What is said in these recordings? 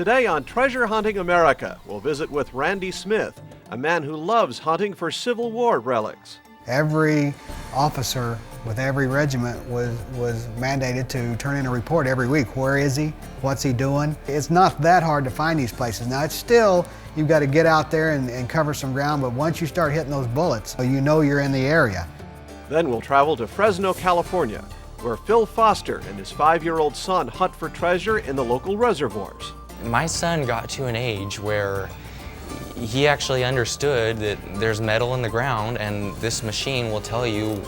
Today on Treasure Hunting America, we'll visit with Randy Smith, a man who loves hunting for Civil War relics. Every officer with every regiment was mandated to turn in a report every week. Where is he? What's he doing? It's not that hard to find these places. Now it's still, you've got to get out there and cover some ground, but once you start hitting those bullets, you know you're in the area. Then we'll travel to Fresno, California, where Phil Foster and his 5-year-old son hunt for treasure in the local reservoirs. My son got to an age where he actually understood that there's metal in the ground and this machine will tell you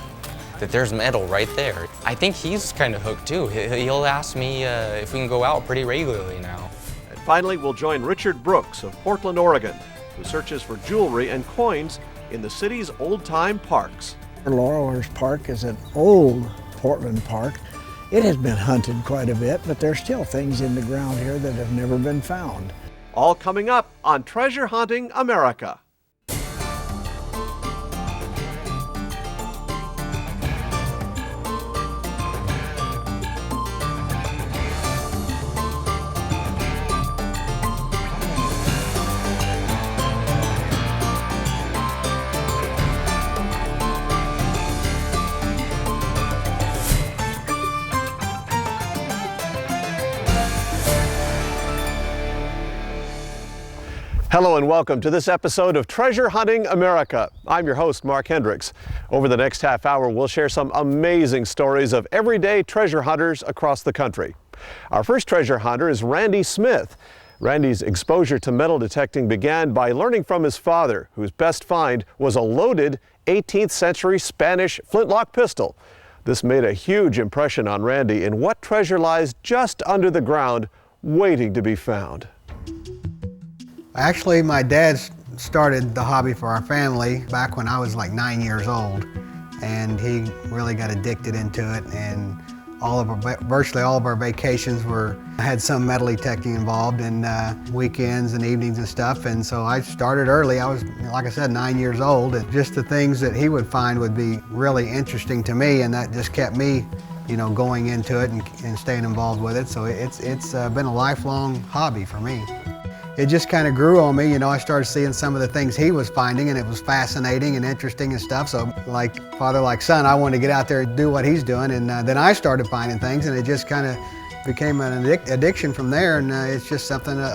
that there's metal right there. I think he's kind of hooked too. He'll ask me if we can go out pretty regularly now. And finally, we'll join Richard Brooks of Portland, Oregon, who searches for jewelry and coins in the city's old-time parks. Laurelhurst Park is an old Portland park. It has been hunted quite a bit, but there's still things in the ground here that have never been found. All coming up on Treasure Hunting America. Hello and welcome to this episode of Treasure Hunting America. I'm your host, Mark Hendricks. Over the next half hour, we'll share some amazing stories of everyday treasure hunters across the country. Our first treasure hunter is Randy Smith. Randy's exposure to metal detecting began by learning from his father, whose best find was a loaded 18th century Spanish flintlock pistol. This made a huge impression on Randy in what treasure lies just under the ground, waiting to be found. Actually, my dad started the hobby for our family back when I was like 9 years old, and he really got addicted into it, and virtually all of our vacations had some metal detecting involved, and weekends and evenings and stuff. And so I started early. I was, like I said, 9 years old, and just the things that he would find would be really interesting to me, and that just kept me, going into it and staying involved with it. So it's been a lifelong hobby for me. It just kind of grew on me. I started seeing some of the things he was finding, and it was fascinating and interesting and stuff. So like father, like son, I wanted to get out there and do what he's doing. And then I started finding things, and it just kind of became an addiction from there. And it's just something that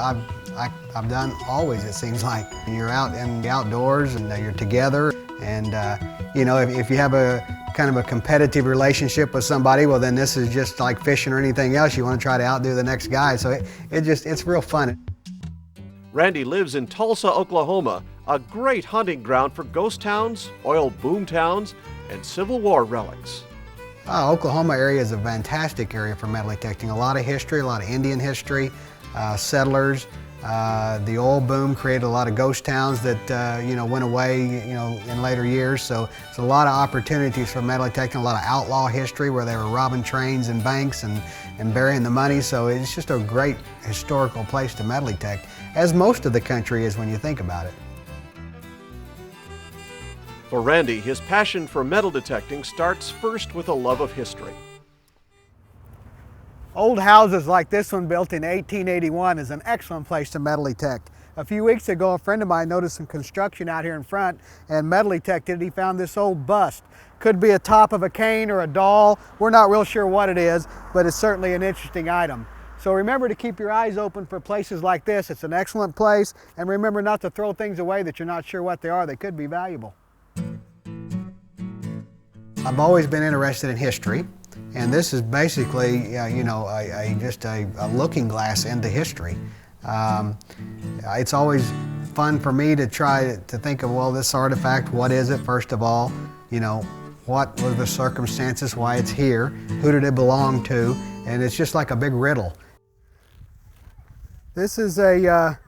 I've done always, it seems like. You're out in the outdoors and you're together. And if you have a kind of a competitive relationship with somebody, well, then this is just like fishing or anything else. You want to try to outdo the next guy. So it's real fun. Randy lives in Tulsa, Oklahoma, a great hunting ground for ghost towns, oil boom towns, and Civil War relics. Oklahoma area is a fantastic area for metal detecting. A lot of history, a lot of Indian history, settlers. The oil boom created a lot of ghost towns that went away in later years. So it's a lot of opportunities for metal detecting, a lot of outlaw history where they were robbing trains and banks and burying the money. So it's just a great historical place to metal detect, as most of the country is when you think about it. For Randy, his passion for metal detecting starts first with a love of history. Old houses like this one built in 1881 is an excellent place to metal detect. A few weeks ago, a friend of mine noticed some construction out here in front and metal detected. He found this old bust. Could be a top of a cane or a doll. We're not real sure what it is, but it's certainly an interesting item. So remember to keep your eyes open for places like this. It's an excellent place, and remember not to throw things away that you're not sure what they are. They could be valuable. I've always been interested in history, and this is basically, just a looking glass into history. It's always fun for me to try to think of, well, this artifact, what is it, first of all? What were the circumstances, why it's here, who did it belong to, and it's just like a big riddle. This is a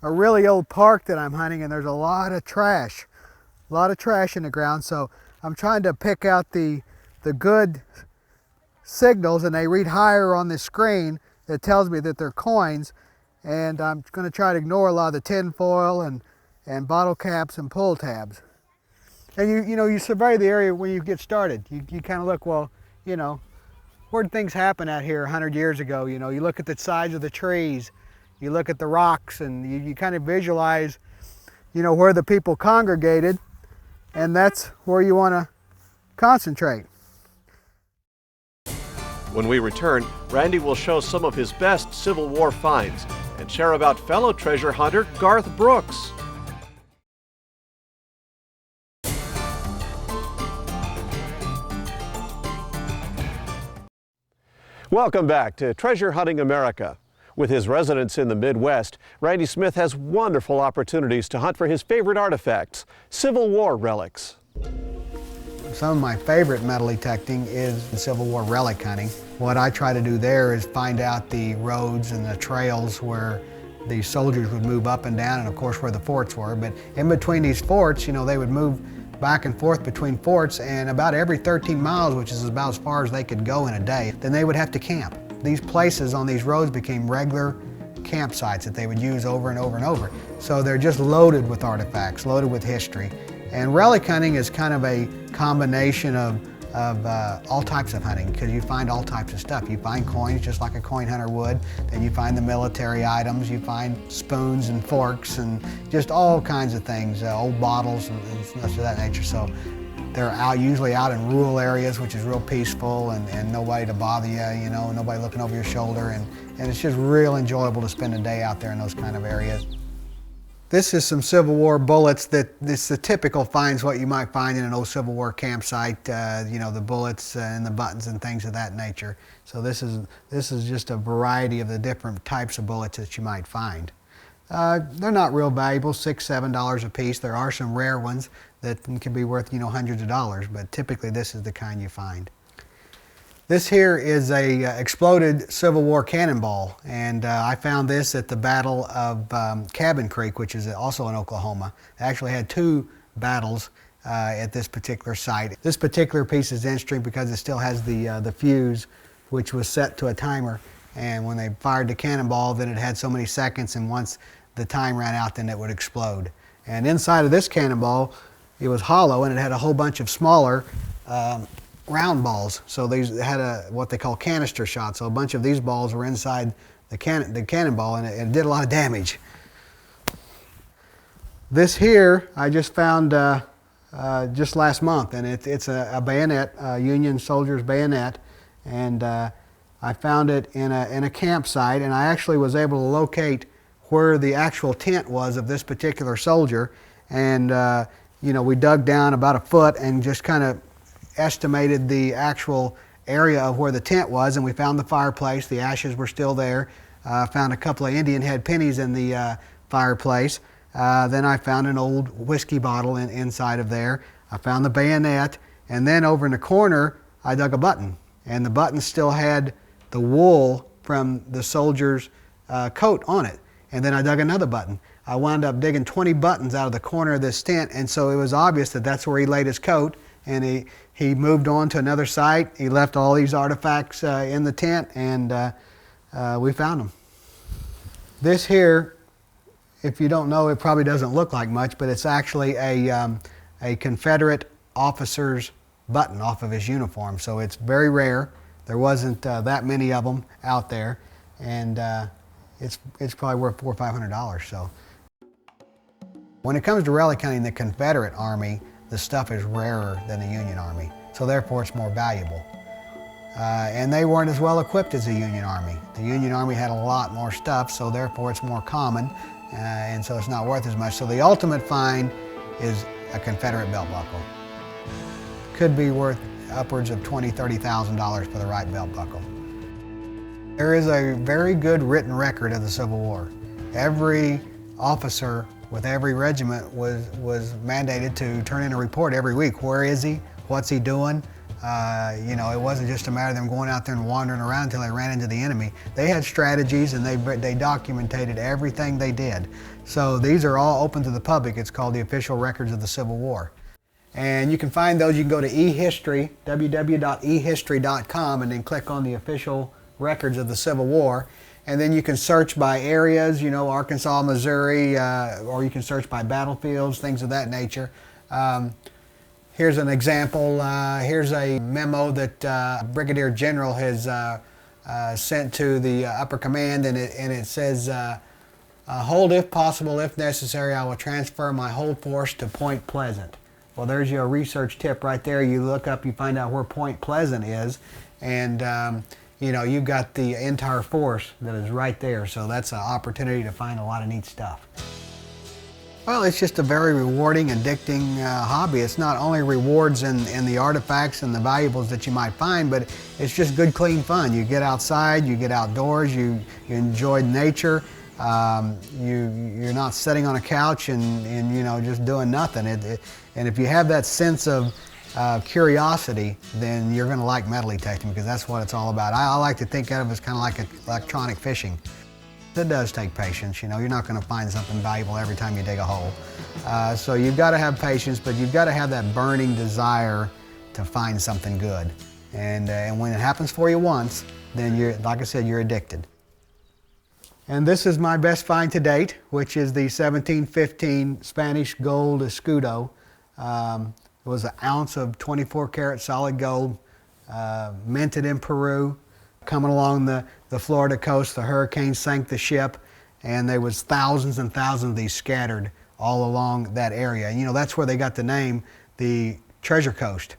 really old park that I'm hunting, and there's a lot of trash in the ground, so I'm trying to pick out the good signals, and they read higher on the screen that tells me that they're coins, and I'm going to try to ignore a lot of the tin foil and bottle caps and pull tabs. And you survey the area when you get started. You kind of look, well, where did things happen out here 100 years ago? You look at the size of the trees, You look at the rocks and you kind of visualize, you know, where the people congregated, and that's where you want to concentrate. When we return, Randy will show some of his best Civil War finds and share about fellow treasure hunter Garth Brooks. Welcome back to Treasure Hunting America. With his residence in the Midwest, Randy Smith has wonderful opportunities to hunt for his favorite artifacts, Civil War relics. Some of my favorite metal detecting is the Civil War relic hunting. What I try to do there is find out the roads and the trails where the soldiers would move up and down, and of course where the forts were. But in between these forts, you know, they would move back and forth between forts, and about every 13 miles, which is about as far as they could go in a day, then they would have to camp. These places on these roads became regular campsites that they would use over and over and over. So they're just loaded with artifacts, loaded with history. And relic hunting is kind of a combination of all types of hunting, because you find all types of stuff. You find coins just like a coin hunter would, then you find the military items, you find spoons and forks and just all kinds of things, old bottles and stuff of that nature. So they're usually out in rural areas, which is real peaceful and nobody to bother you, you know, nobody looking over your shoulder, and it's just real enjoyable to spend a day out there in those kind of areas. This is some Civil War bullets that it's the typical finds what you might find in an old Civil War campsite, you know, the bullets and the buttons and things of that nature. So this is just a variety of the different types of bullets that you might find. They're not real valuable, $6, $7 a piece. There are some rare ones that can be worth, you know, hundreds of dollars, but typically this is the kind you find. This here is a exploded Civil War cannonball, and I found this at the Battle of Cabin Creek, which is also in Oklahoma. They actually had two battles at this particular site. This particular piece is interesting because it still has the fuse, which was set to a timer, and when they fired the cannonball, then it had so many seconds, and once the time ran out, then it would explode. And inside of this cannonball, it was hollow, and it had a whole bunch of smaller round balls. So these had what they call canister shots. So a bunch of these balls were inside the cannonball, and it did a lot of damage. This here I just found just last month, and it's a bayonet, a Union soldier's bayonet, and I found it in a campsite, and I actually was able to locate where the actual tent was of this particular soldier, and you know, we dug down about a foot and just kind of estimated the actual area of where the tent was, and we found the fireplace. The ashes were still there. Found a couple of Indian head pennies in the fireplace. Then I found an old whiskey bottle inside of there. I found the bayonet, and then over in the corner I dug a button, and the button still had the wool from the soldier's coat on it. And then I dug another button. I wound up digging 20 buttons out of the corner of this tent, and so it was obvious that that's where he laid his coat, and he moved on to another site. He left all these artifacts in the tent, and we found them. This here, if you don't know, it probably doesn't look like much, but it's actually a Confederate officer's button off of his uniform. So it's very rare. There wasn't that many of them out there, and it's probably worth $400 or $500. So when it comes to relic hunting, the Confederate Army, the stuff is rarer than the Union Army, so therefore it's more valuable. And they weren't as well equipped as the Union Army. The Union Army had a lot more stuff, so therefore it's more common, and so it's not worth as much. So the ultimate find is a Confederate belt buckle. Could be worth upwards of $20,000, $30,000 for the right belt buckle. There is a very good written record of the Civil War. Every officer with every regiment was mandated to turn in a report every week. Where is he? What's he doing? You know, it wasn't just a matter of them going out there and wandering around until they ran into the enemy. They had strategies, and they documented everything they did. So these are all open to the public. It's called the Official Records of the Civil War. And you can find those. You can go to eHistory, www.ehistory.com, and then click on the Official Records of the Civil War. And then you can search by areas, you know, Arkansas, Missouri, or you can search by battlefields, things of that nature. Here's an example. Here's a memo that Brigadier General has sent to the upper command, and it says, Hold if possible, if necessary, I will transfer my hold force to Point Pleasant. Well, there's your research tip right there. You look up, you find out where Point Pleasant is, and you know, you've got the entire force that is right there, so that's an opportunity to find a lot of neat stuff. Well, it's just a very rewarding, addicting hobby. It's not only rewards in the artifacts and the valuables that you might find, but it's just good, clean fun. You get outside, you get outdoors, you enjoy nature. You're not sitting on a couch and you know, just doing nothing. And if you have that sense of curiosity, then you're going to like metal detecting, because that's what it's all about. I like to think of it as kind of like electronic fishing. It does take patience. You know, you're not going to find something valuable every time you dig a hole. So you've got to have patience, but you've got to have that burning desire to find something good. And when it happens for you once, then you're, like I said, you're addicted. And this is my best find to date, which is the 1715 Spanish gold escudo. It was an ounce of 24 karat solid gold, minted in Peru. Coming along the Florida coast, the hurricane sank the ship, and there was thousands and thousands of these scattered all along that area. And you know, that's where they got the name, the Treasure Coast.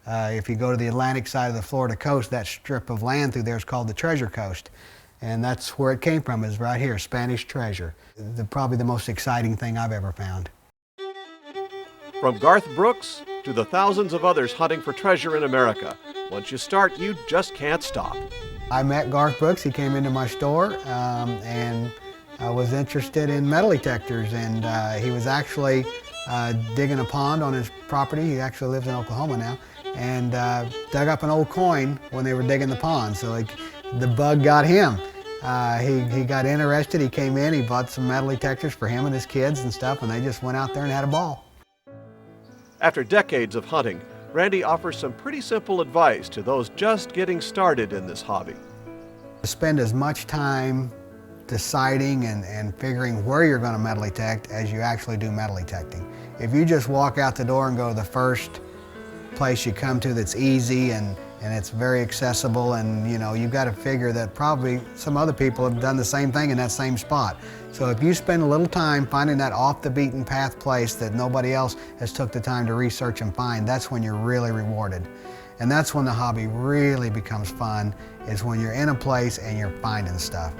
If you go to the Atlantic side of the Florida coast, that strip of land through there is called the Treasure Coast. And that's where it came from, is right here, Spanish treasure. Probably the most exciting thing I've ever found. From Garth Brooks to the thousands of others hunting for treasure in America, once you start, you just can't stop. I met Garth Brooks. He came into my store and I was interested in metal detectors, and he was actually digging a pond on his property. He actually lives in Oklahoma now, and dug up an old coin when they were digging the pond. So the bug got him. He got interested. He came in, he bought some metal detectors for him and his kids and stuff, and they just went out there and had a ball. After decades of hunting, Randy offers some pretty simple advice to those just getting started in this hobby. Spend as much time deciding and figuring where you're going to metal detect as you actually do metal detecting. If you just walk out the door and go to the first place you come to that's easy and it's very accessible, and you know, you've got to figure that probably some other people have done the same thing in that same spot. So if you spend a little time finding that off the beaten path place that nobody else has took the time to research and find, that's when you're really rewarded. And that's when the hobby really becomes fun, is when you're in a place and you're finding stuff.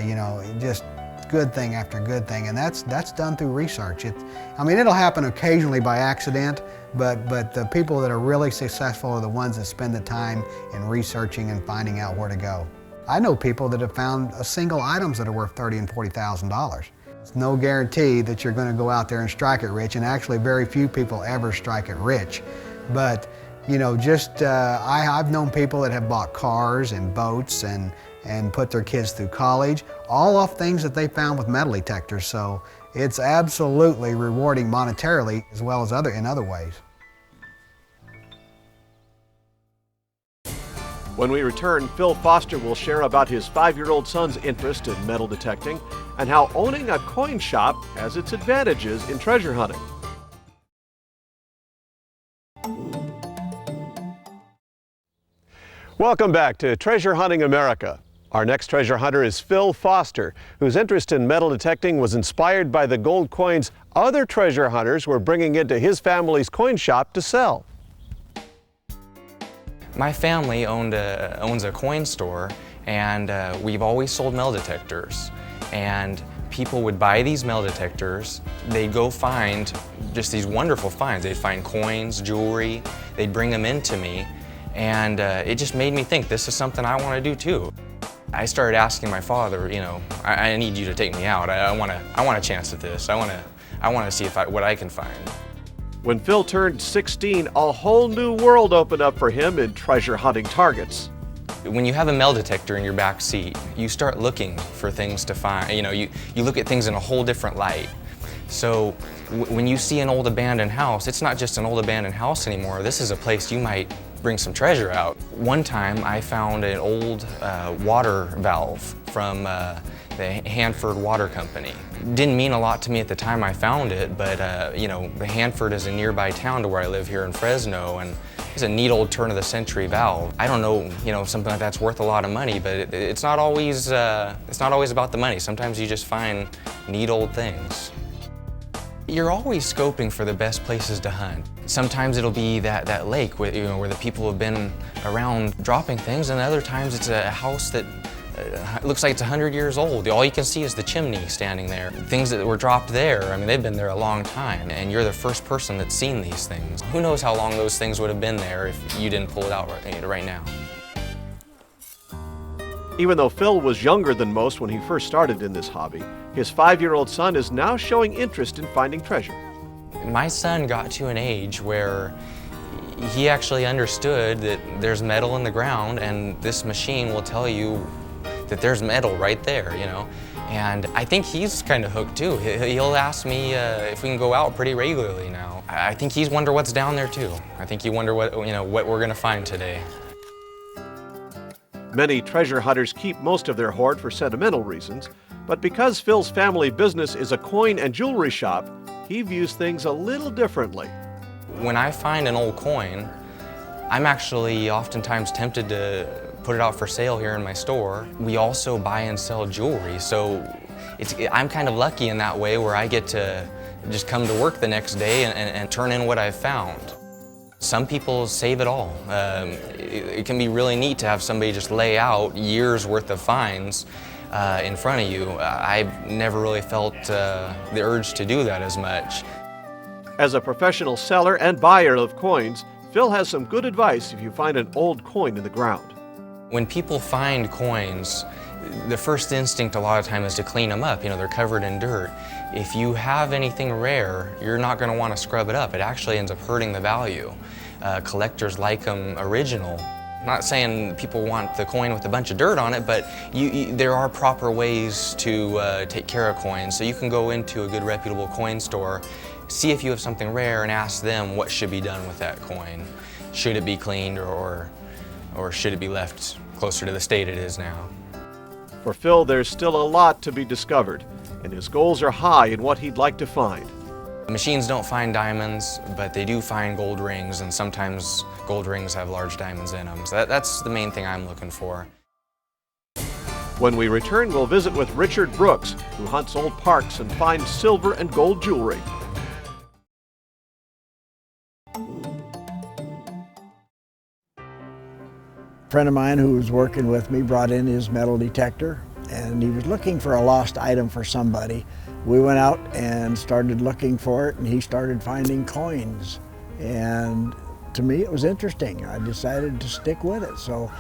You know, just good thing after good thing, and that's done through research. I mean, it'll happen occasionally by accident, but the people that are really successful are the ones that spend the time in researching and finding out where to go. I know people that have found single items that are worth $30,000 and $40,000. It's no guarantee that you're going to go out there and strike it rich, and actually very few people ever strike it rich. But you know, just I've known people that have bought cars and boats and put their kids through college, all off things that they found with metal detectors. So it's absolutely rewarding monetarily as well as in other ways. When we return, Phil Foster will share about his 5-year-old son's interest in metal detecting and how owning a coin shop has its advantages in treasure hunting. Welcome back to Treasure Hunting America. Our next treasure hunter is Phil Foster, whose interest in metal detecting was inspired by the gold coins other treasure hunters were bringing into his family's coin shop to sell. My family owns a coin store, and we've always sold metal detectors. And people would buy these metal detectors, they'd go find just these wonderful finds. They'd find coins, jewelry, they'd bring them into me, and it just made me think, this is something I want to do too. I started asking my father, you know, I need you to take me out. I want a chance at this. I want to see what I can find. When Phil turned 16, a whole new world opened up for him in treasure hunting targets. When you have a metal detector in your back seat, you start looking for things to find. You know, you look at things in a whole different light. So when you see an old abandoned house, it's not just an old abandoned house anymore. This is a place you might bring some treasure out. One time I found an old water valve from the Hanford Water Company. Didn't mean a lot to me at the time I found it, but you know, Hanford is a nearby town to where I live here in Fresno, and It's a neat old turn-of-the-century valve. I don't know, something like that's worth a lot of money, but it's not always about the money. Sometimes you just find neat old things. You're always scoping for the best places to hunt. Sometimes it'll be that lake where the people have been around dropping things, and other times it's a house that looks like it's 100 years old. All you can see is the chimney standing there. Things that were dropped there, I mean, they've been there a long time, and you're the first person that's seen these things. Who knows how long those things would have been there if you didn't pull it out right now. Even though Phil was younger than most when he first started in this hobby, his 5-year-old son is now showing interest in finding treasure. My son got to an age where he actually understood that there's metal in the ground, and this machine will tell you that there's metal right there, And I think he's kind of hooked too. He'll ask me if we can go out pretty regularly now. I think he's wonder what's down there too. I think he wonder what we're gonna find today. Many treasure hunters keep most of their hoard for sentimental reasons, but because Phil's family business is a coin and jewelry shop, he views things a little differently. When I find an old coin, I'm actually oftentimes tempted to put it out for sale here in my store. We also buy and sell jewelry, so I'm kind of lucky in that way where I get to just come to work the next day and turn in what I've found. Some people save it all. It can be really neat to have somebody just lay out years worth of finds in front of you. I've never really felt the urge to do that as much. As a professional seller and buyer of coins, Phil has some good advice if you find an old coin in the ground. When people find coins, the first instinct a lot of time is to clean them up. They're covered in dirt. If you have anything rare, you're not going to want to scrub it up. It actually ends up hurting the value. Collectors like them original. I'm not saying people want the coin with a bunch of dirt on it, but there are proper ways to take care of coins. So you can go into a good reputable coin store, see if you have something rare, and ask them what should be done with that coin. Should it be cleaned or should it be left closer to the state it is now? For Phil, there's still a lot to be discovered, and his goals are high in what he'd like to find. Machines don't find diamonds, but they do find gold rings, and sometimes gold rings have large diamonds in them. So that's the main thing I'm looking for. When we return, we'll visit with Richard Brooks, who hunts old parks and finds silver and gold jewelry. A friend of mine who was working with me brought in his metal detector, and he was looking for a lost item for somebody. We went out and started looking for it, and he started finding coins. And to me, it was interesting. I decided to stick with it. So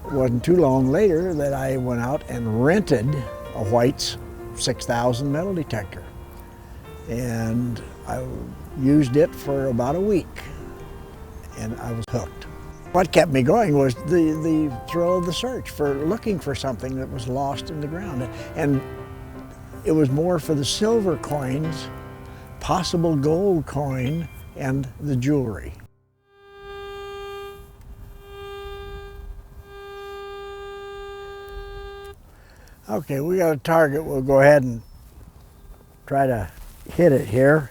it wasn't too long later that I went out and rented a White's 6000 metal detector. And I used it for about a week, and I was hooked. What kept me going was the thrill of the search for looking for something that was lost in the ground. And it was more for the silver coins, possible gold coin, and the jewelry. Okay, we got a target. We'll go ahead and try to hit it here.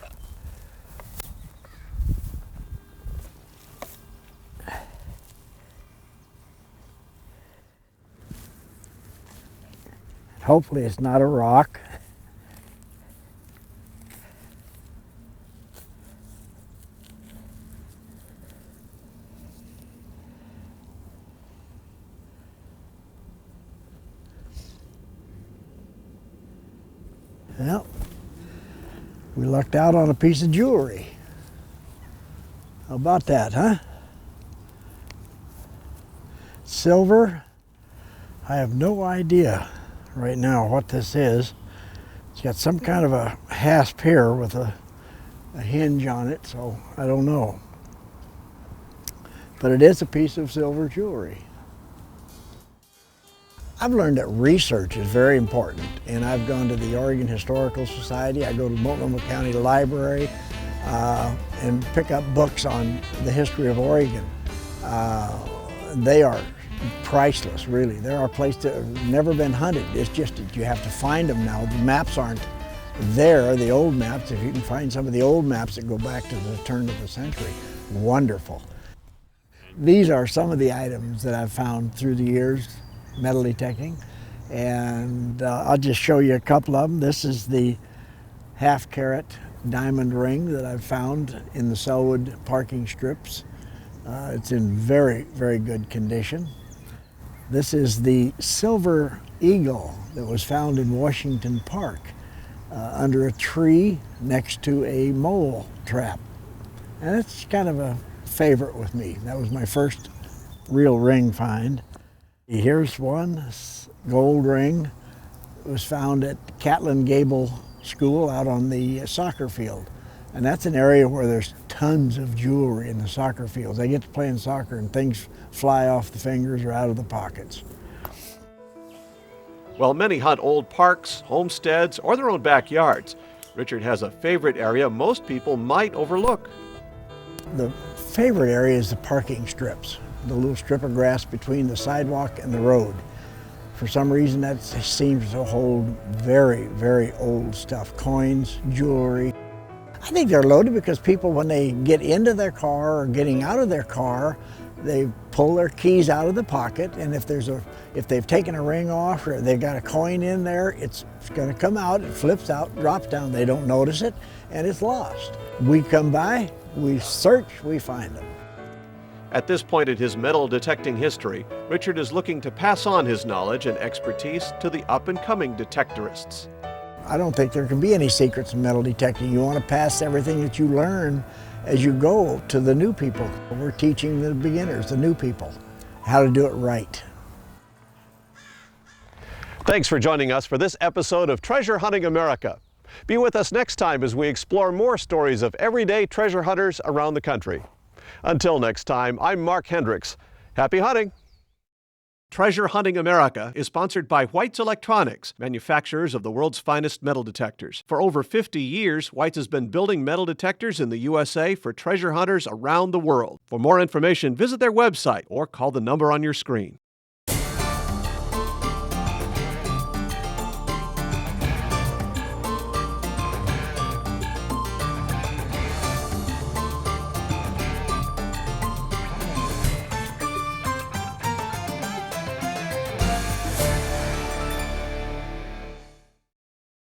Hopefully it's not a rock. Well, we lucked out on a piece of jewelry. How about that, huh? Silver? I have no idea right now what this is. It's got some kind of a hasp here with a hinge on it, so I don't know. But it is a piece of silver jewelry. I've learned that research is very important, and I've gone to the Oregon Historical Society. I go to Multnomah County Library and pick up books on the history of Oregon. They are priceless, really. There are places that have never been hunted. It's just that you have to find them now. The maps aren't there, the old maps. If you can find some of the old maps that go back to the turn of the century, wonderful. These are some of the items that I've found through the years metal detecting, and I'll just show you a couple of them. This is the half-carat diamond ring that I've found in the Selwood parking strips. It's in very, very good condition. This is the silver eagle that was found in Washington Park under a tree next to a mole trap. And it's kind of a favorite with me. That was my first real ring find. Here's one, gold ring. It was found at Catlin Gable School out on the soccer field. And that's an area where there's tons of jewelry in the soccer fields. They get to playing soccer and things fly off the fingers or out of the pockets. While many hunt old parks, homesteads, or their own backyards, Richard has a favorite area most people might overlook. The favorite area is the parking strips, the little strip of grass between the sidewalk and the road. For some reason that seems to hold very, very old stuff, coins, jewelry. I think they're loaded because people, when they get into their car or getting out of their car, they pull their keys out of the pocket, and if they've taken a ring off or they've got a coin in there, it's going to come out, it flips out, drops down, they don't notice it, and it's lost. We come by, we search, we find them. At this point in his metal detecting history, Richard is looking to pass on his knowledge and expertise to the up-and-coming detectorists. I don't think there can be any secrets in metal detecting. You want to pass everything that you learn as you go to the new people. We're teaching the beginners, the new people, how to do it right. Thanks for joining us for this episode of Treasure Hunting America. Be with us next time as we explore more stories of everyday treasure hunters around the country. Until next time, I'm Mark Hendricks. Happy hunting! Treasure Hunting America is sponsored by White's Electronics, manufacturers of the world's finest metal detectors. For over 50 years, White's has been building metal detectors in the USA for treasure hunters around the world. For more information, visit their website or call the number on your screen.